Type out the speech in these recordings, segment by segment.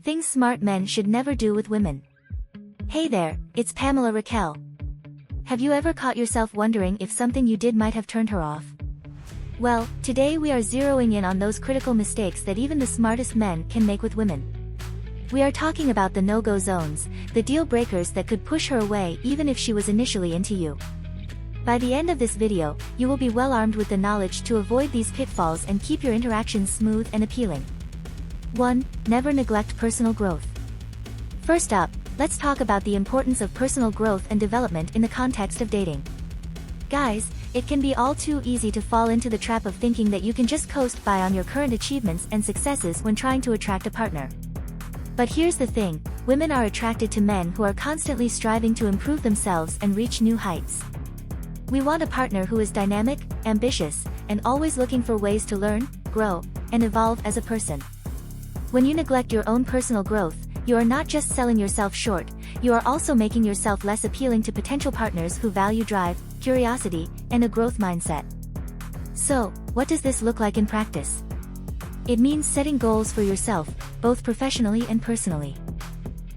Things smart men should never do with women. Hey there, it's Pamela Raquel. Have you ever caught yourself wondering if something you did might have turned her off? Well, today we are zeroing in on those critical mistakes that even the smartest men can make with women. We are talking about the no-go zones, the deal breakers that could push her away even if she was initially into you. By the end of this video, you will be well armed with the knowledge to avoid these pitfalls and keep your interactions smooth and appealing. 1. Never neglect personal growth. First up, let's talk about the importance of personal growth and development in the context of dating. Guys, it can be all too easy to fall into the trap of thinking that you can just coast by on your current achievements and successes when trying to attract a partner. But here's the thing, women are attracted to men who are constantly striving to improve themselves and reach new heights. We want a partner who is dynamic, ambitious, and always looking for ways to learn, grow, and evolve as a person. When you neglect your own personal growth, you are not just selling yourself short, you are also making yourself less appealing to potential partners who value drive, curiosity, and a growth mindset. So, what does this look like in practice? It means setting goals for yourself, both professionally and personally.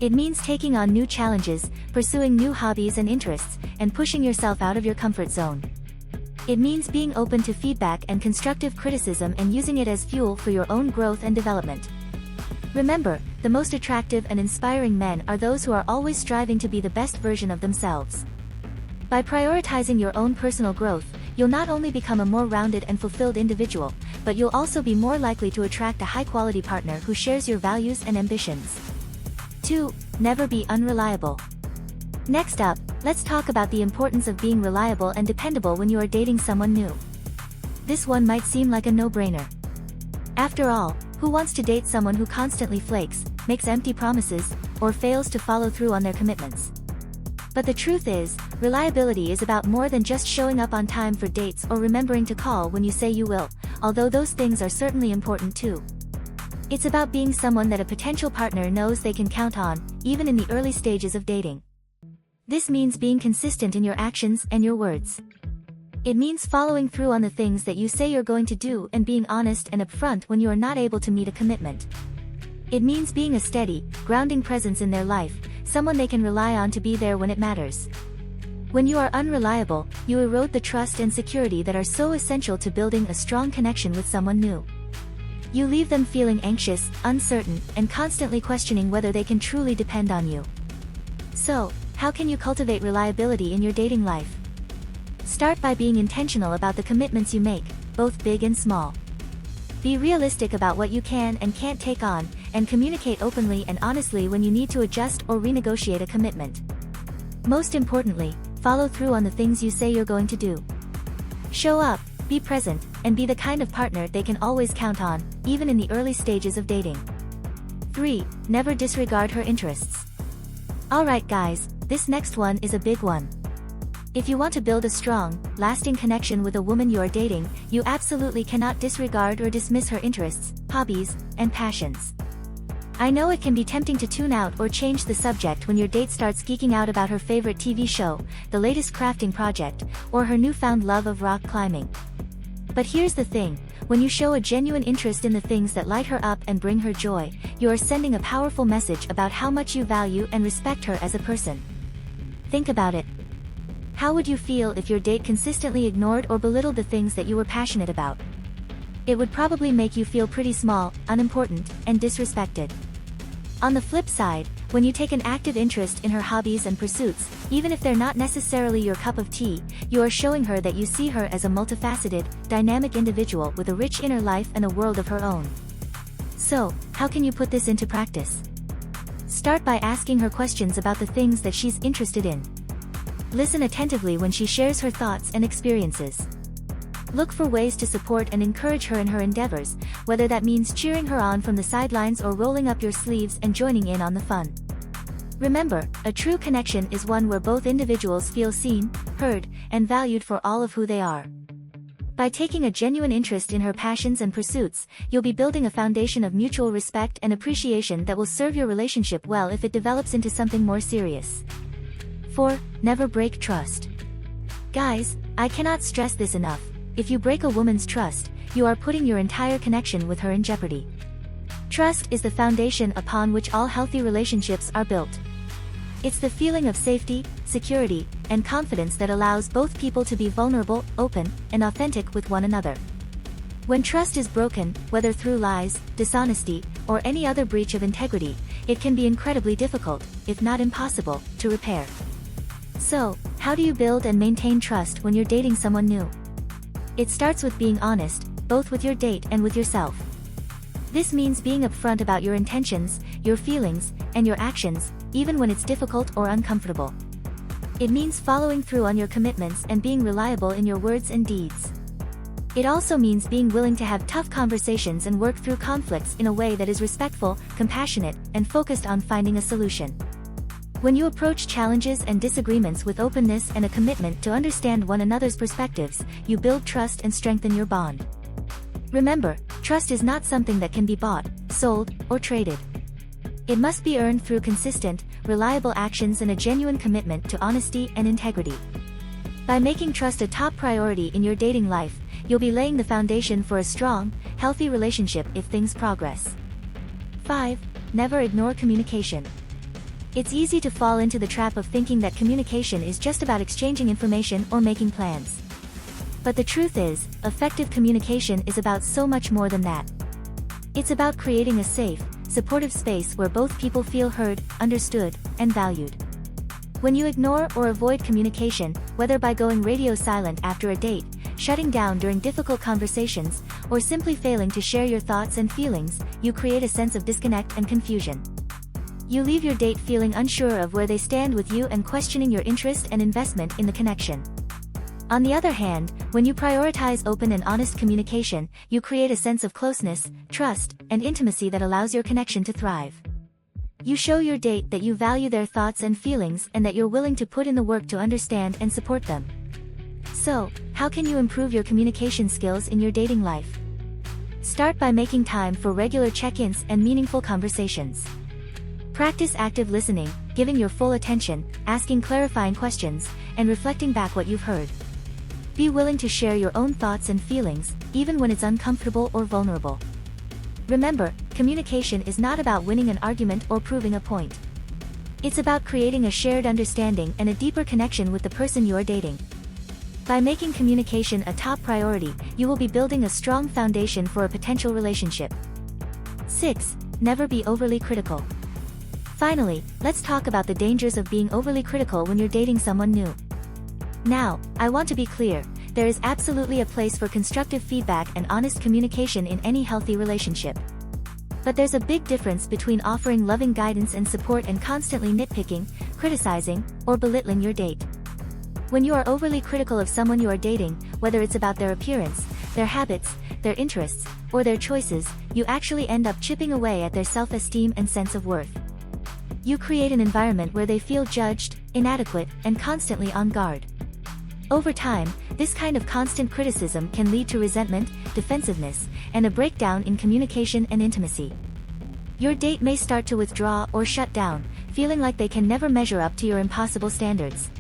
It means taking on new challenges, pursuing new hobbies and interests, and pushing yourself out of your comfort zone. It means being open to feedback and constructive criticism and using it as fuel for your own growth and development. Remember, the most attractive and inspiring men are those who are always striving to be the best version of themselves. By prioritizing your own personal growth, you'll not only become a more rounded and fulfilled individual, but you'll also be more likely to attract a high-quality partner who shares your values and ambitions. 2. Never be unreliable. Next up, let's talk about the importance of being reliable and dependable when you are dating someone new. This one might seem like a no-brainer. After all, who wants to date someone who constantly flakes, makes empty promises, or fails to follow through on their commitments? But the truth is, reliability is about more than just showing up on time for dates or remembering to call when you say you will, although those things are certainly important too. It's about being someone that a potential partner knows they can count on, even in the early stages of dating. This means being consistent in your actions and your words. It means following through on the things that you say you're going to do and being honest and upfront when you are not able to meet a commitment. It means being a steady, grounding presence in their life, someone they can rely on to be there when it matters. When you are unreliable, you erode the trust and security that are so essential to building a strong connection with someone new. You leave them feeling anxious, uncertain, and constantly questioning whether they can truly depend on you. So, how can you cultivate reliability in your dating life? Start by being intentional about the commitments you make, both big and small. Be realistic about what you can and can't take on, and communicate openly and honestly when you need to adjust or renegotiate a commitment. Most importantly, follow through on the things you say you're going to do. Show up, be present, and be the kind of partner they can always count on, even in the early stages of dating. 3. Never disregard her interests. Alright guys, this next one is a big one. If you want to build a strong, lasting connection with a woman you are dating, you absolutely cannot disregard or dismiss her interests, hobbies, and passions. I know it can be tempting to tune out or change the subject when your date starts geeking out about her favorite TV show, the latest crafting project, or her newfound love of rock climbing. But here's the thing, when you show a genuine interest in the things that light her up and bring her joy, you are sending a powerful message about how much you value and respect her as a person. Think about it. How would you feel if your date consistently ignored or belittled the things that you were passionate about? It would probably make you feel pretty small, unimportant, and disrespected. On the flip side, when you take an active interest in her hobbies and pursuits, even if they're not necessarily your cup of tea, you are showing her that you see her as a multifaceted, dynamic individual with a rich inner life and a world of her own. So, how can you put this into practice? Start by asking her questions about the things that she's interested in. Listen attentively when she shares her thoughts and experiences. Look for ways to support and encourage her in her endeavors, whether that means cheering her on from the sidelines or rolling up your sleeves and joining in on the fun. Remember, a true connection is one where both individuals feel seen, heard, and valued for all of who they are. By taking a genuine interest in her passions and pursuits, you'll be building a foundation of mutual respect and appreciation that will serve your relationship well if it develops into something more serious. 4. Never break trust. Guys, I cannot stress this enough. If you break a woman's trust, you are putting your entire connection with her in jeopardy. Trust is the foundation upon which all healthy relationships are built. It's the feeling of safety, security, and confidence that allows both people to be vulnerable, open, and authentic with one another. When trust is broken, whether through lies, dishonesty, or any other breach of integrity, it can be incredibly difficult, if not impossible, to repair. So, how do you build and maintain trust when you're dating someone new? It starts with being honest, both with your date and with yourself. This means being upfront about your intentions, your feelings, and your actions, even when it's difficult or uncomfortable. It means following through on your commitments and being reliable in your words and deeds. It also means being willing to have tough conversations and work through conflicts in a way that is respectful, compassionate, and focused on finding a solution. When you approach challenges and disagreements with openness and a commitment to understand one another's perspectives, you build trust and strengthen your bond. Remember, trust is not something that can be bought, sold, or traded. It must be earned through consistent, reliable actions and a genuine commitment to honesty and integrity. By making trust a top priority in your dating life, you'll be laying the foundation for a strong, healthy relationship if things progress. 5. Never ignore communication. It's easy to fall into the trap of thinking that communication is just about exchanging information or making plans. But the truth is, effective communication is about so much more than that. It's about creating a safe, supportive space where both people feel heard, understood, and valued. When you ignore or avoid communication, whether by going radio silent after a date, shutting down during difficult conversations, or simply failing to share your thoughts and feelings, you create a sense of disconnect and confusion. You leave your date feeling unsure of where they stand with you and questioning your interest and investment in the connection. On the other hand, when you prioritize open and honest communication, you create a sense of closeness, trust, and intimacy that allows your connection to thrive. You show your date that you value their thoughts and feelings and that you're willing to put in the work to understand and support them. So, how can you improve your communication skills in your dating life? Start by making time for regular check-ins and meaningful conversations. Practice active listening, giving your full attention, asking clarifying questions, and reflecting back what you've heard. Be willing to share your own thoughts and feelings, even when it's uncomfortable or vulnerable. Remember, communication is not about winning an argument or proving a point. It's about creating a shared understanding and a deeper connection with the person you are dating. By making communication a top priority, you will be building a strong foundation for a potential relationship. 6. Never be overly critical. Finally, let's talk about the dangers of being overly critical when you're dating someone new. Now, I want to be clear, there is absolutely a place for constructive feedback and honest communication in any healthy relationship. But there's a big difference between offering loving guidance and support and constantly nitpicking, criticizing, or belittling your date. When you are overly critical of someone you are dating, whether it's about their appearance, their habits, their interests, or their choices, you actually end up chipping away at their self-esteem and sense of worth. You create an environment where they feel judged, inadequate, and constantly on guard. Over time, this kind of constant criticism can lead to resentment, defensiveness, and a breakdown in communication and intimacy. Your date may start to withdraw or shut down, feeling like they can never measure up to your impossible standards.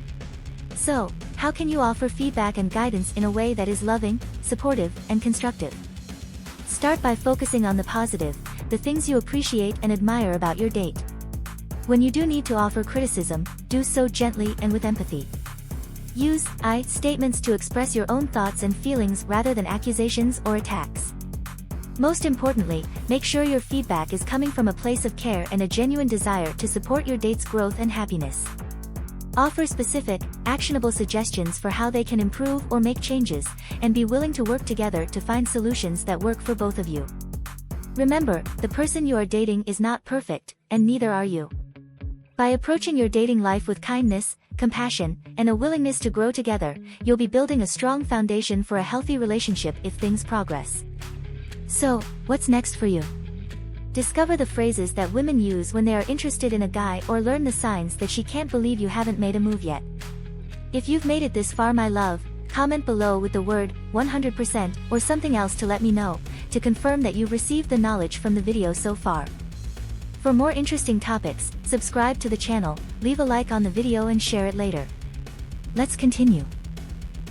So, how can you offer feedback and guidance in a way that is loving, supportive, and constructive? Start by focusing on the positive, the things you appreciate and admire about your date. When you do need to offer criticism, do so gently and with empathy. Use I statements to express your own thoughts and feelings rather than accusations or attacks. Most importantly, make sure your feedback is coming from a place of care and a genuine desire to support your date's growth and happiness. Offer specific, actionable suggestions for how they can improve or make changes, and be willing to work together to find solutions that work for both of you. Remember, the person you are dating is not perfect, and neither are you. By approaching your dating life with kindness, compassion, and a willingness to grow together, you'll be building a strong foundation for a healthy relationship if things progress. So, what's next for you? Discover the phrases that women use when they are interested in a guy or learn the signs that she can't believe you haven't made a move yet. If you've made it this far, my love, comment below with the word 100% or something else to let me know, to confirm that you've received the knowledge from the video so far. For more interesting topics, subscribe to the channel, leave a like on the video and share it later. Let's continue.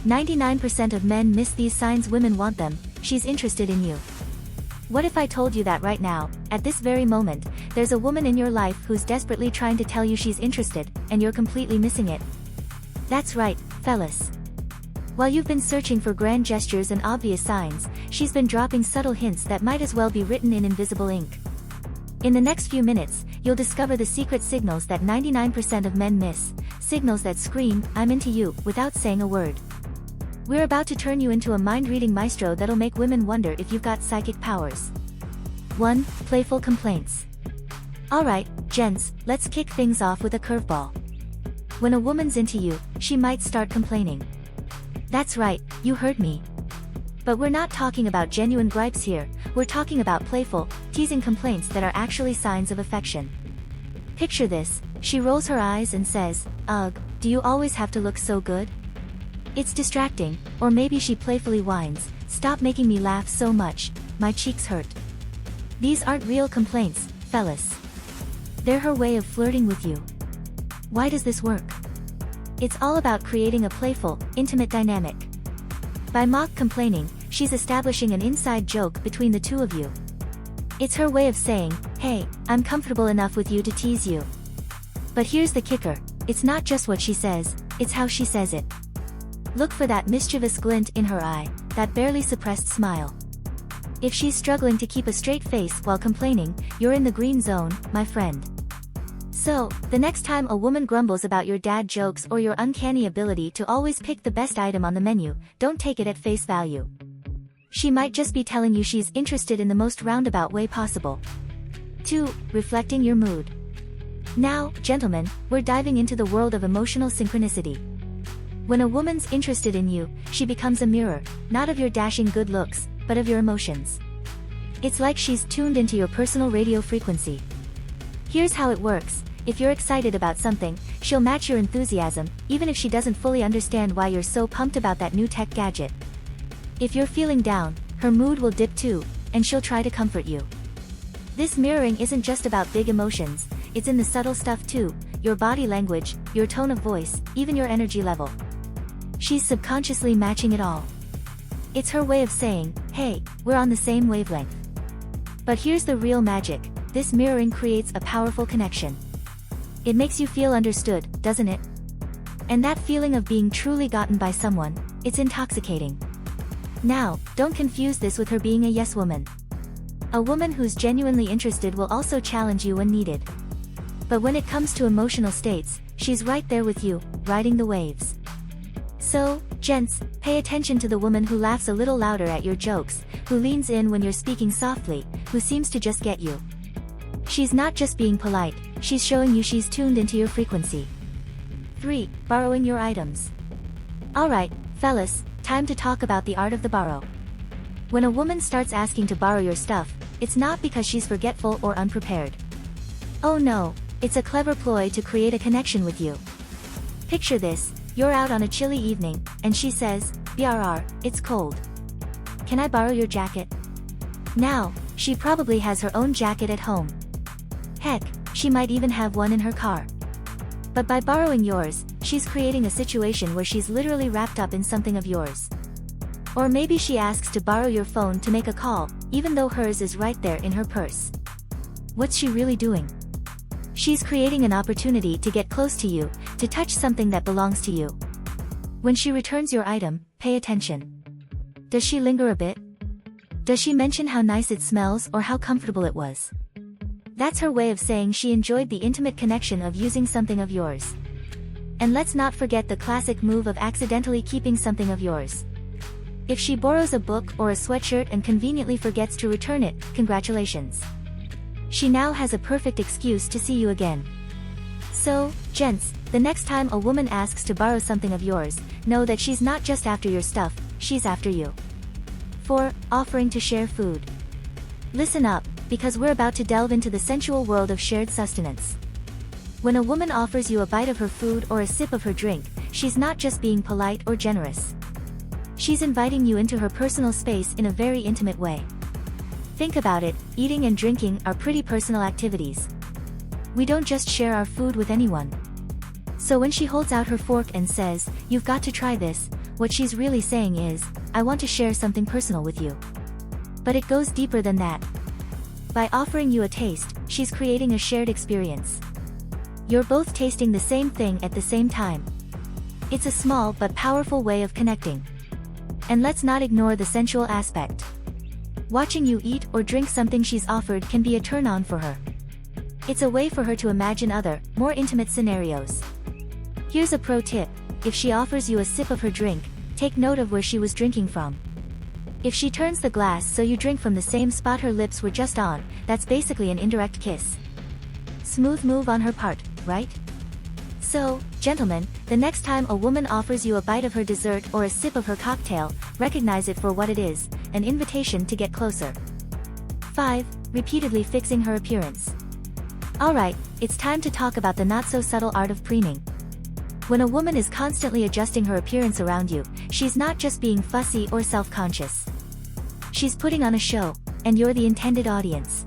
99% of men miss these signs. Women want them, she's interested in you. What if I told you that right now, at this very moment, there's a woman in your life who's desperately trying to tell you she's interested, and you're completely missing it? That's right, fellas. While you've been searching for grand gestures and obvious signs, she's been dropping subtle hints that might as well be written in invisible ink. In the next few minutes, you'll discover the secret signals that 99% of men miss, signals that scream, "I'm into you," without saying a word. We're about to turn you into a mind-reading maestro that'll make women wonder if you've got psychic powers. 1. Playful complaints. Alright, gents, let's kick things off with a curveball. When a woman's into you, she might start complaining. That's right, you heard me. But we're not talking about genuine gripes here, we're talking about playful, teasing complaints that are actually signs of affection. Picture this, she rolls her eyes and says, "Ugh, do you always have to look so good?" It's distracting, or maybe she playfully whines, "Stop making me laugh so much, my cheeks hurt." These aren't real complaints, fellas. They're her way of flirting with you. Why does this work? It's all about creating a playful, intimate dynamic. By mock complaining, she's establishing an inside joke between the two of you. It's her way of saying, "Hey, I'm comfortable enough with you to tease you." But here's the kicker, it's not just what she says, it's how she says it. Look for that mischievous glint in her eye, that barely suppressed smile. If she's struggling to keep a straight face while complaining, you're in the green zone, my friend. So, the next time a woman grumbles about your dad jokes or your uncanny ability to always pick the best item on the menu, don't take it at face value. She might just be telling you she's interested in the most roundabout way possible. 2. Reflecting your mood. Now, gentlemen, we're diving into the world of emotional synchronicity. When a woman's interested in you, she becomes a mirror, not of your dashing good looks, but of your emotions. It's like she's tuned into your personal radio frequency. Here's how it works, if you're excited about something, she'll match your enthusiasm, even if she doesn't fully understand why you're so pumped about that new tech gadget. If you're feeling down, her mood will dip too, and she'll try to comfort you. This mirroring isn't just about big emotions, it's in the subtle stuff too, your body language, your tone of voice, even your energy level. She's subconsciously matching it all. It's her way of saying, "Hey, we're on the same wavelength." But here's the real magic, this mirroring creates a powerful connection. It makes you feel understood, doesn't it? And that feeling of being truly gotten by someone, it's intoxicating. Now, don't confuse this with her being a yes woman. A woman who's genuinely interested will also challenge you when needed. But when it comes to emotional states, she's right there with you, riding the waves. So, gents, pay attention to the woman who laughs a little louder at your jokes, who leans in when you're speaking softly, who seems to just get you. She's not just being polite, she's showing you she's tuned into your frequency. 3. Borrowing your items. Alright, fellas, time to talk about the art of the borrow. When a woman starts asking to borrow your stuff, it's not because she's forgetful or unprepared. Oh no, it's a clever ploy to create a connection with you. Picture this, you're out on a chilly evening, and she says, "BRR, it's cold. Can I borrow your jacket?" Now, she probably has her own jacket at home. Heck, she might even have one in her car. But by borrowing yours, she's creating a situation where she's literally wrapped up in something of yours. Or maybe she asks to borrow your phone to make a call, even though hers is right there in her purse. What's she really doing? She's creating an opportunity to get close to you, to touch something that belongs to you. When she returns your item, pay attention. Does she linger a bit? Does she mention how nice it smells or how comfortable it was? That's her way of saying she enjoyed the intimate connection of using something of yours. And let's not forget the classic move of accidentally keeping something of yours. If she borrows a book or a sweatshirt and conveniently forgets to return it, congratulations. She now has a perfect excuse to see you again. So, gents, the next time a woman asks to borrow something of yours, know that she's not just after your stuff, she's after you. 4. Offering to share food. Listen up, because we're about to delve into the sensual world of shared sustenance. When a woman offers you a bite of her food or a sip of her drink, she's not just being polite or generous. She's inviting you into her personal space in a very intimate way. Think about it, eating and drinking are pretty personal activities. We don't just share our food with anyone. So when she holds out her fork and says, "You've got to try this," what she's really saying is, "I want to share something personal with you." But it goes deeper than that. By offering you a taste, she's creating a shared experience. You're both tasting the same thing at the same time. It's a small but powerful way of connecting. And let's not ignore the sensual aspect. Watching you eat or drink something she's offered can be a turn-on for her. It's a way for her to imagine other, more intimate scenarios. Here's a pro tip: if she offers you a sip of her drink, take note of where she was drinking from. If she turns the glass so you drink from the same spot her lips were just on, that's basically an indirect kiss. Smooth move on her part, right? So, gentlemen, the next time a woman offers you a bite of her dessert or a sip of her cocktail, recognize it for what it is, an invitation to get closer. 5. Repeatedly fixing her appearance. Alright, it's time to talk about the not-so-subtle art of preening. When a woman is constantly adjusting her appearance around you, she's not just being fussy or self-conscious. She's putting on a show, and you're the intended audience.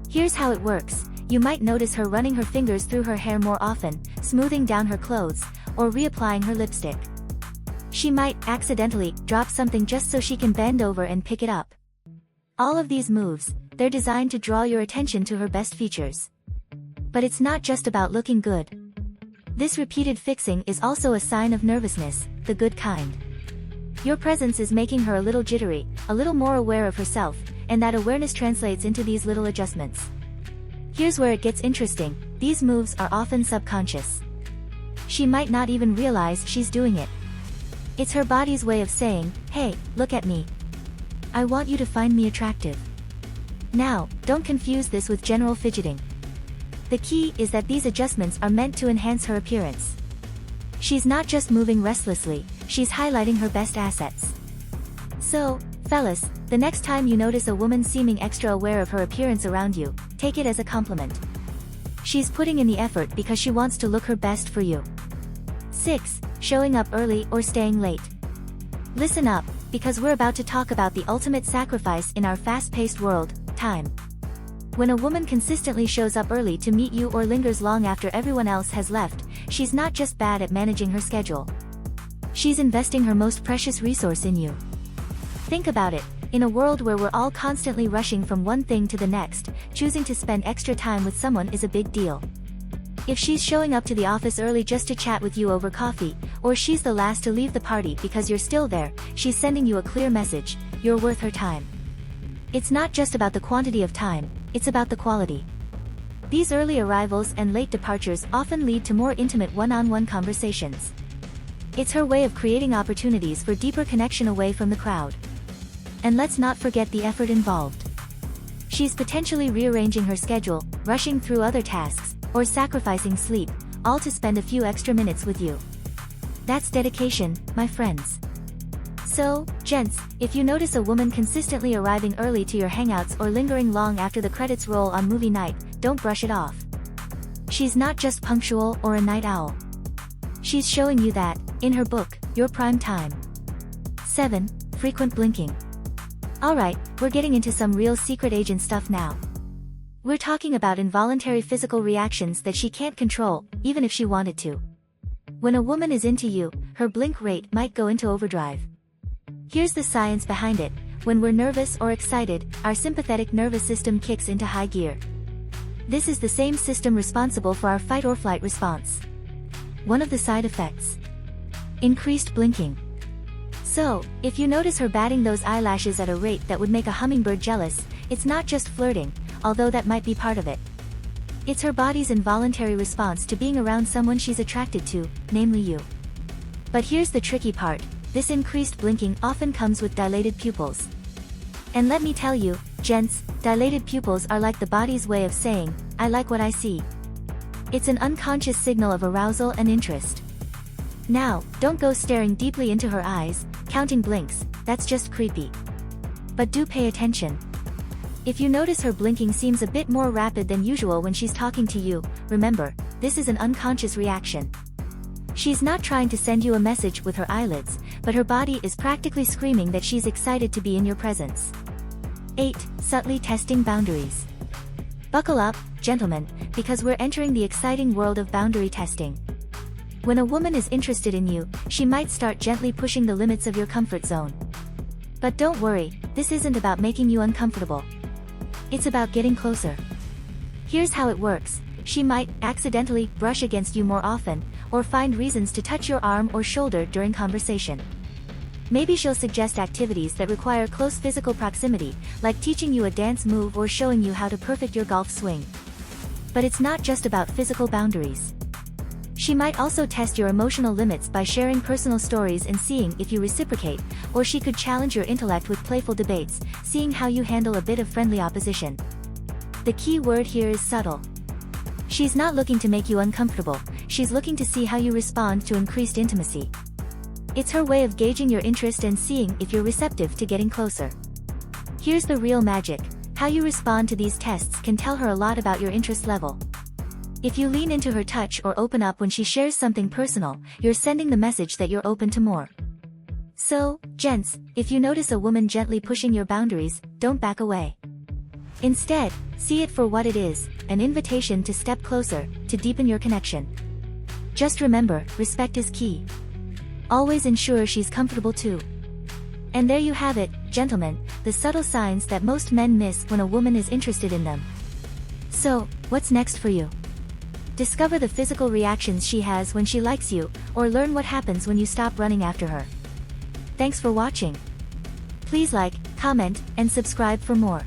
Here's how it works. You might notice her running her fingers through her hair more often, smoothing down her clothes, or reapplying her lipstick. She might accidentally drop something just so she can bend over and pick it up. All of these moves, they're designed to draw your attention to her best features. But it's not just about looking good. This repeated fixing is also a sign of nervousness, the good kind. Your presence is making her a little jittery, a little more aware of herself, and that awareness translates into these little adjustments. Here's where it gets interesting: these moves are often subconscious. She might not even realize she's doing it. It's her body's way of saying, "Hey, look at me. I want you to find me attractive." Now, don't confuse this with general fidgeting. The key is that these adjustments are meant to enhance her appearance. She's not just moving restlessly, she's highlighting her best assets. So, fellas, the next time you notice a woman seeming extra aware of her appearance around you, take it as a compliment. She's putting in the effort because she wants to look her best for you. 6. Showing up early or staying late. Listen up, because we're about to talk about the ultimate sacrifice in our fast-paced world: time. When a woman consistently shows up early to meet you or lingers long after everyone else has left, she's not just bad at managing her schedule. She's investing her most precious resource in you. Think about it. In a world where we're all constantly rushing from one thing to the next, choosing to spend extra time with someone is a big deal. If she's showing up to the office early just to chat with you over coffee, or she's the last to leave the party because you're still there, she's sending you a clear message: you're worth her time. It's not just about the quantity of time, it's about the quality. These early arrivals and late departures often lead to more intimate one-on-one conversations. It's her way of creating opportunities for deeper connection away from the crowd. And let's not forget the effort involved. She's potentially rearranging her schedule, rushing through other tasks, or sacrificing sleep, all to spend a few extra minutes with you. That's dedication, my friends. So, gents, if you notice a woman consistently arriving early to your hangouts or lingering long after the credits roll on movie night, don't brush it off. She's not just punctual or a night owl. She's showing you that, in her book, you're prime time. 7. Frequent blinking. Alright, we're getting into some real secret agent stuff now. We're talking about involuntary physical reactions that she can't control, even if she wanted to. When a woman is into you, her blink rate might go into overdrive. Here's the science behind it: when we're nervous or excited, our sympathetic nervous system kicks into high gear. This is the same system responsible for our fight or flight response. One of the side effects: increased blinking. So, if you notice her batting those eyelashes at a rate that would make a hummingbird jealous, it's not just flirting, although that might be part of it. It's her body's involuntary response to being around someone she's attracted to, namely you. But here's the tricky part: this increased blinking often comes with dilated pupils. And let me tell you, gents, dilated pupils are like the body's way of saying, "I like what I see." It's an unconscious signal of arousal and interest. Now, don't go staring deeply into her eyes, counting blinks, that's just creepy. But do pay attention. If you notice her blinking seems a bit more rapid than usual when she's talking to you, remember, this is an unconscious reaction. She's not trying to send you a message with her eyelids, but her body is practically screaming that she's excited to be in your presence. 8. Subtly testing boundaries. Buckle up, gentlemen, because we're entering the exciting world of boundary testing. When a woman is interested in you, she might start gently pushing the limits of your comfort zone. But don't worry, this isn't about making you uncomfortable. It's about getting closer. Here's how it works. She might accidentally brush against you more often, or find reasons to touch your arm or shoulder during conversation. Maybe she'll suggest activities that require close physical proximity, like teaching you a dance move or showing you how to perfect your golf swing. But it's not just about physical boundaries. She might also test your emotional limits by sharing personal stories and seeing if you reciprocate, or she could challenge your intellect with playful debates, seeing how you handle a bit of friendly opposition. The key word here is subtle. She's not looking to make you uncomfortable, she's looking to see how you respond to increased intimacy. It's her way of gauging your interest and seeing if you're receptive to getting closer. Here's the real magic. How you respond to these tests can tell her a lot about your interest level. If you lean into her touch or open up when she shares something personal, you're sending the message that you're open to more. So, gents, if you notice a woman gently pushing your boundaries, don't back away. Instead, see it for what it is, an invitation to step closer, to deepen your connection. Just remember, respect is key. Always ensure she's comfortable too. And there you have it, gentlemen, the subtle signs that most men miss when a woman is interested in them. So, what's next for you? Discover the physical reactions she has when she likes you, or learn what happens when you stop running after her. Thanks for watching. Please like, comment, and subscribe for more.